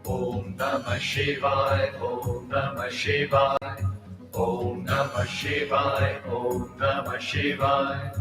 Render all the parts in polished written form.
Om Namah Shivaya, Om Namah Shivaya, Om Namah Shivaya, Om Namah Shivaya.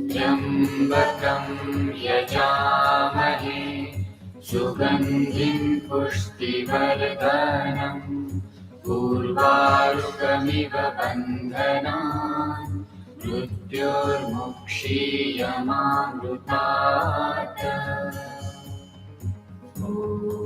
Trambakam yajamahe, Sugandhim pushtivardhanam, Urvarukamiva bandhanan, Mrityurmukshiyamamrutat. Om.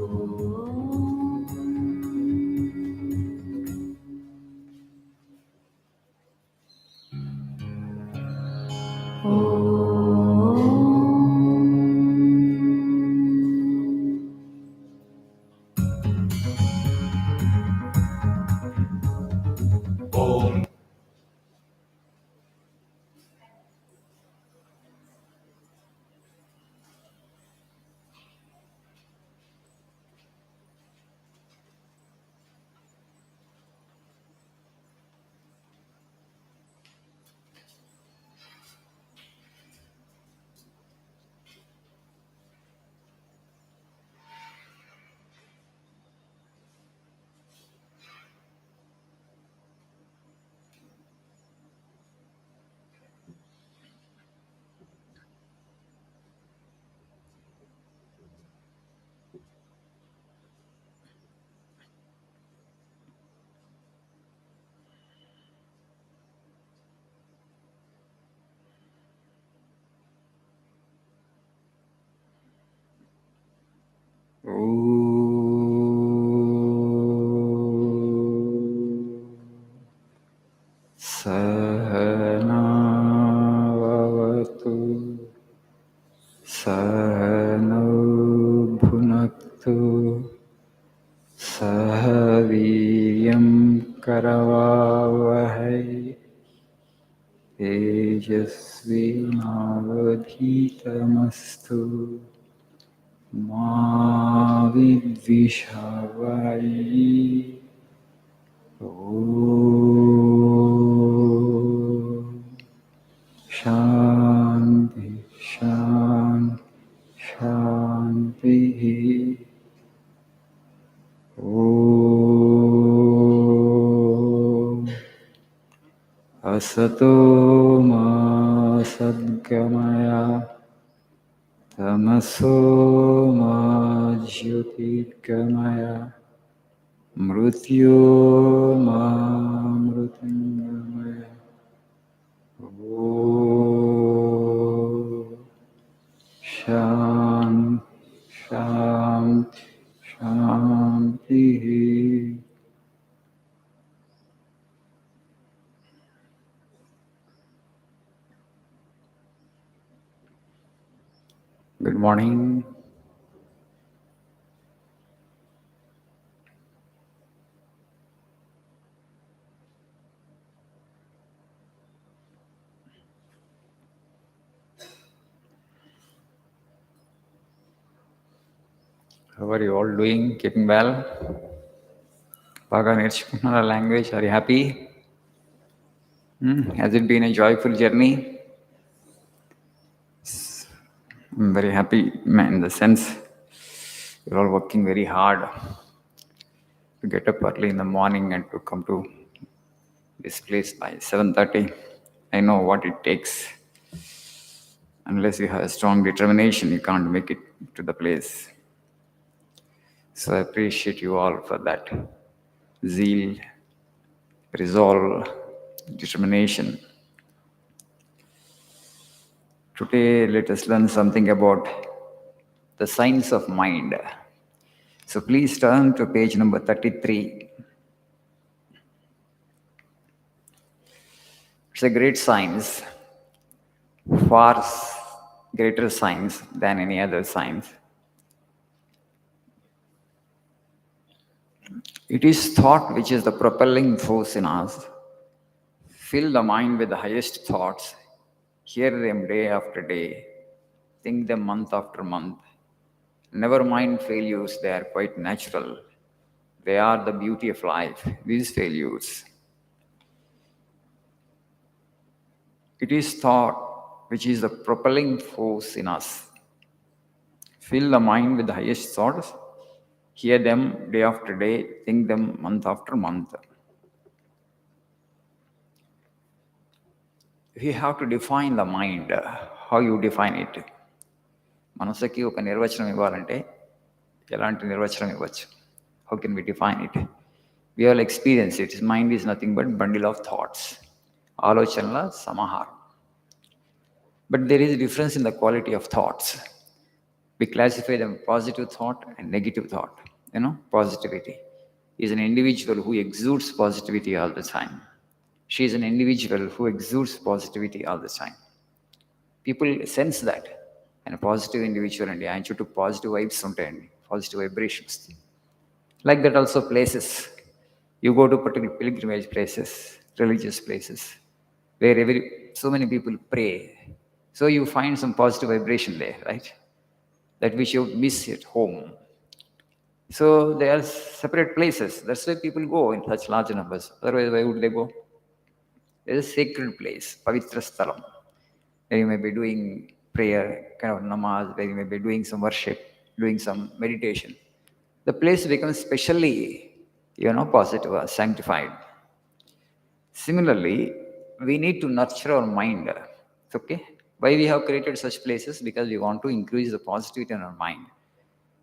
Sahanavavatu Sahano Bhunaktu Sahaviryam Karavavahai Tejasvinavadhitamastu Ma Vidvishavai. Om Shanti Shanti Shanti. Om Asato Ma Sadgamaya Tamaso Ma Jyotirgamaya Mrityo Ma Mritangamaya. Om Shanti Shanti Shanti. Good morning. How are you all doing? Keeping well? Baga Nirchukunnara language. Are you happy? Has it been a joyful journey? I'm very happy in the sense you're all working very hard to get up early in the morning and to come to this place by 7:30. I know what it takes. Unless you have a strong determination, you can't make it to the place. So I appreciate you all for that zeal, resolve, determination. Today, let us learn something about the science of mind. So please turn to page number 33. It's a great science, far greater science than any other science. It is thought which is the propelling force in us. Fill the mind with the highest thoughts, hear them day after day, think them month after month. Never mind failures, they are quite natural. They are the beauty of life, these failures. It is thought which is the propelling force in us. Fill the mind with the highest thoughts, hear them day after day, think them month after month. We have to define the mind. How you define it? మనసుకి ఒక నిర్వచనం ఇవ్వాలంటే ఎలాంటి నిర్వచనం ఇవ్వచ్చు? How can we define it? We all experience it. Mind is nothing but bundle of thoughts. ఆలోచనల సమాహారం. But there is a difference in the quality of thoughts. We classify them positive thought and negative thought. Positivity is an individual who exudes positivity all the time. She is an individual who exudes positivity all the time. People sense that. And a positive individual and ఆయన చుట్టూ positive vibes ఉంటాయండి, positive vibrations. Like that also places. You go to particular pilgrimage places, religious places, where so many people pray. So you find some positive vibration there, right? That which you miss at home. So they are separate places. That's why people go in such large numbers. Otherwise, why would they go? There is a sacred place, Pavitra Sthalam, where you may be doing prayer, kind of namaz, where you may be doing some worship, doing some meditation. The place becomes specially, positive or sanctified. Similarly, we need to nurture our mind. Okay? Why we have created such places? Because we want to increase the positivity in our mind.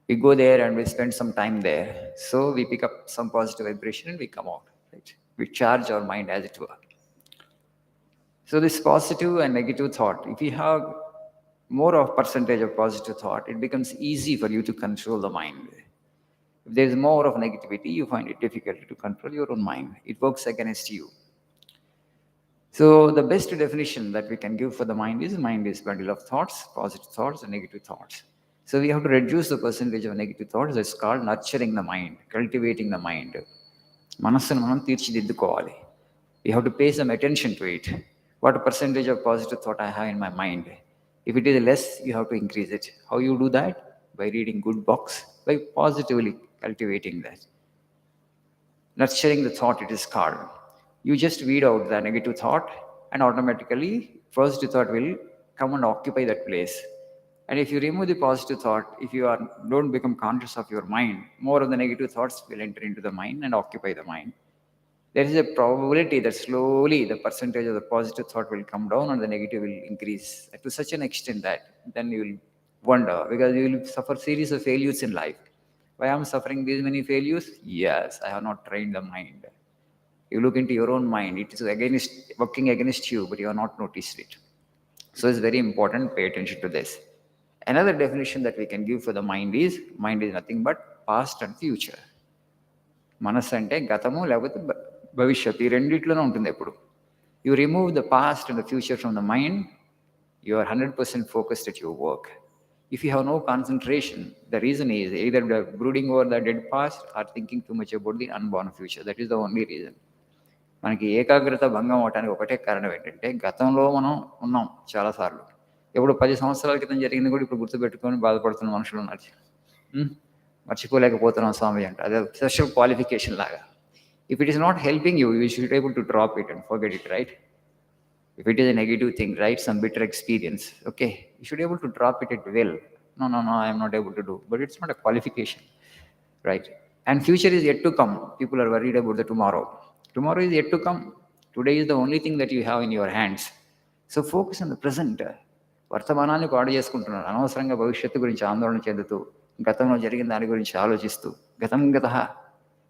We go there and we spend some time there. So we pick up some positive vibration and we come out. Right? We charge our mind, as it were. So this positive and negative thought, if you have more of percentage of positive thought, it becomes easy for you to control the mind. If there is more of negativity, you find it difficult to control your own mind. It works against you. So the best definition that we can give for the mind is bundle of thoughts, positive thoughts and negative thoughts. So we have to reduce the percentage of negative thoughts. That's called nurturing the mind, cultivating the mind. మనస్సును మనం తీర్చిదిద్దుకోవాలి. We have to pay some attention to it. What percentage of positive thought I have in my mind? If it is less, you have to increase it. How you do that? By reading good books, by positively cultivating that. Nurturing the thought, it is called. You just weed out the negative thought and automatically positive thought will come and occupy that place. And if you remove the positive thought, if you don't become conscious of your mind, more of the negative thoughts will enter into the mind and occupy the mind. There is a probability that slowly the percentage of the positive thought will come down and the negative will increase to such an extent that then you will wonder, because you will suffer series of failures in life. Why am I suffering these many failures? Yes, I have not trained the mind. You look into your own mind, it is working against you, but you have not noticed it. So it's very important, pay attention to this. Another definition that we can give for the mind is nothing but past and future. మనస్సు అంటే గతము లేకపోతే భవిష్యత్తు, ఈ రెండిట్లోనే ఉంటుంది ఎప్పుడు. You remove the past and the future from the mind, you are 100% focused at your work. If you have no concentration, the reason is either brooding over the dead past or thinking too much about the unborn future. That is the only reason. మనకి ఏకాగ్రత భంగం అవడానికి ఒకటే కారణం ఏంటంటే, గతంలో మనం ఉన్నాం చాలాసార్లు. ఎప్పుడు 10 సంవత్సరాల క్రితం జరిగింది కూడా ఇప్పుడు గుర్తుపెట్టుకొని బాధపడుతున్న మనుషులు ఉన్నారు. మర్చిపోలేకపోతున్నాం స్వామి అంటే అదే స్పెషల్ క్వాలిఫికేషన్ లాగా. If it is not helping you, you should be able to drop it and forget it, right? If it is a negative thing, right, some bitter experience, okay, you should be able to drop it at will. No, I am not able to do. But it's not a qualification, right? And future is yet to come. People are worried about the tomorrow. Tomorrow is yet to come. Today is the only thing that you have in your hands. So focus on the present. వర్తమానాన్ని పాడు చేసుకుంటున్నారు. అనవసరంగా భవిష్యత్తు గురించి ఆందోళన చెందుతూ, గతంలో జరిగిన దాని గురించి ఆలోచిస్తూ,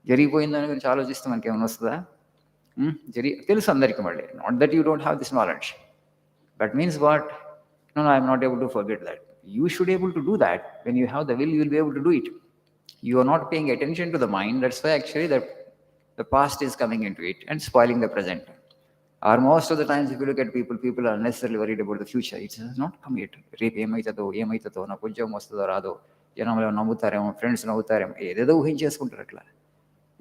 జరిగిపోయిన దాని గురించి ఆలోచిస్తూ మనకి ఏమైనా వస్తుందా? తెలుసు అందరికీ మళ్ళీ. Not that you don't have this knowledge. That means what? No, I am not able to forget that. You should be able to do that. When you have the will, you will be able to do it. You are not paying attention to the mind. That's why actually the past is coming into it and spoiling the present. Or most of the times, if you look at people are unnecessarily worried about the future. It has not come yet. రేపు ఏమైతుందో, నాకు ఉద్యోగం వస్తుందో రాదో, జనంలో నమ్ముతారేమో, friends నవ్వుతారేమో, ఏదేదో ఊహించేసుకుంటారు అట్లా.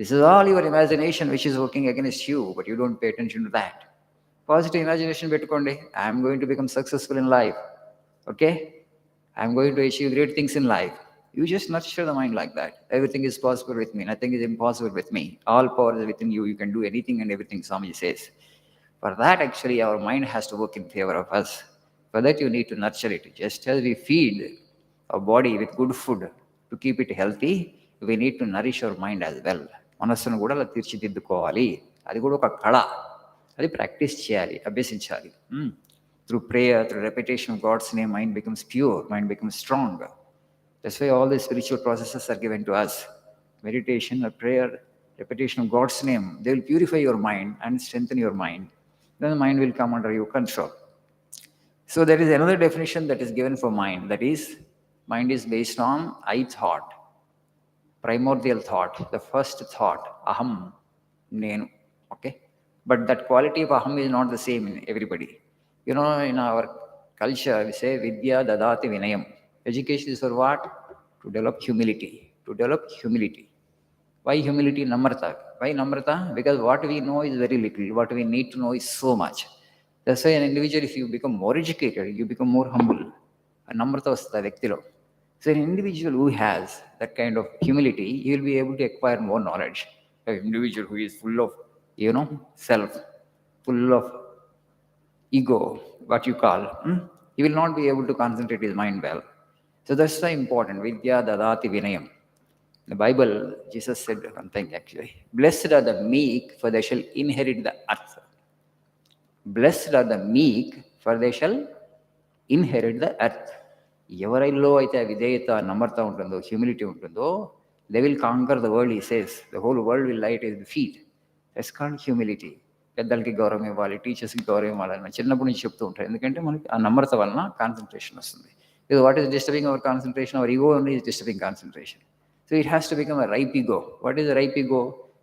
This is all your imagination which is working against you, but you don't pay attention to that. Positive imagination పెట్టుకోండి. I am going to become successful in life. Okay? I am going to achieve great things in life. You just nurture the mind like that. Everything is possible with me. Nothing is impossible with me. All power is within you. You can do anything and everything, Swami says. For that, actually, our mind has to work in favor of us. For that, you need to nurture it. Just as we feed our body with good food, to keep it healthy, we need to nourish our mind as well. మనస్సును కూడా అలా తీర్చిదిద్దుకోవాలి. అది కూడా ఒక కళ. అది practice చేయాలి, అభ్యసించాలి. Through prayer, through repetition of God's name, mind becomes pure, mind becomes strong. That's why all the spiritual processes are given to us. Meditation or prayer, repetition of God's name, they will purify your mind and strengthen your mind. Then the mind will come under your control. So there is another definition that is given for mind. That is, mind is based on I thought, primordial thought, the first thought, aham, nenu. Okay? But that quality of aham is not the same in everybody. You know, in our culture, we say vidya dadati vinayam. Education is for what? To develop humility. To develop humility. Why humility? Namrata. Why namrata? Because what we know is very little. What we need to know is so much. That's why an individual, if you become more educated, you become more humble. A namrata vastha vyaktilo. So an individual who has that kind of humility, he will be able to acquire more knowledge. An individual who is full of, self, full of ego, what you call, he will not be able to concentrate his mind well. So that's why important. Vidya dadati vinayam. The Bible, Jesus said one thing actually. Blessed are the meek, for they shall inherit the earth. Blessed are the meek, for they shall inherit the earth. ఎవరిలో అయితే విధేయత, నమ్రత ఉంటుందో, humility ఉంటుందో, they will conquer the world, he says. The whole world will lie at his feet. That's called humility. పెద్దలకి గౌరవం ఇవ్వాలి, టీచర్స్కి గౌరవం ఇవ్వాలని చిన్నప్పటి నుంచి చెప్తూ ఉంటారు. ఎందుకంటే మనకి ఆ నమ్రత వలన కాన్సన్ట్రేషన్ వస్తుంది. Because what is disturbing our concentration? Our ego only is disturbing concentration. So it has to become a ripe ego. What is a ripe ego?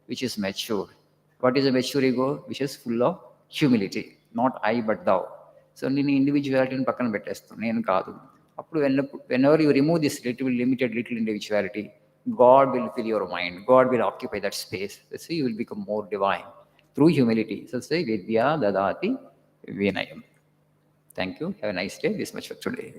Which is mature. What is a mature ego? Which is full of humility. Not I but thou. So నేను ఇండివిజువాలిటీని పక్కన పెట్టేస్తాను, నేను కాదు. అప్పుడు whenever you remove this little individuality, God will fill your mind. God will occupy that space. So you will become more divine through humility. So say vidya dadati vinayam. Thank you. Have a nice day. This much for today.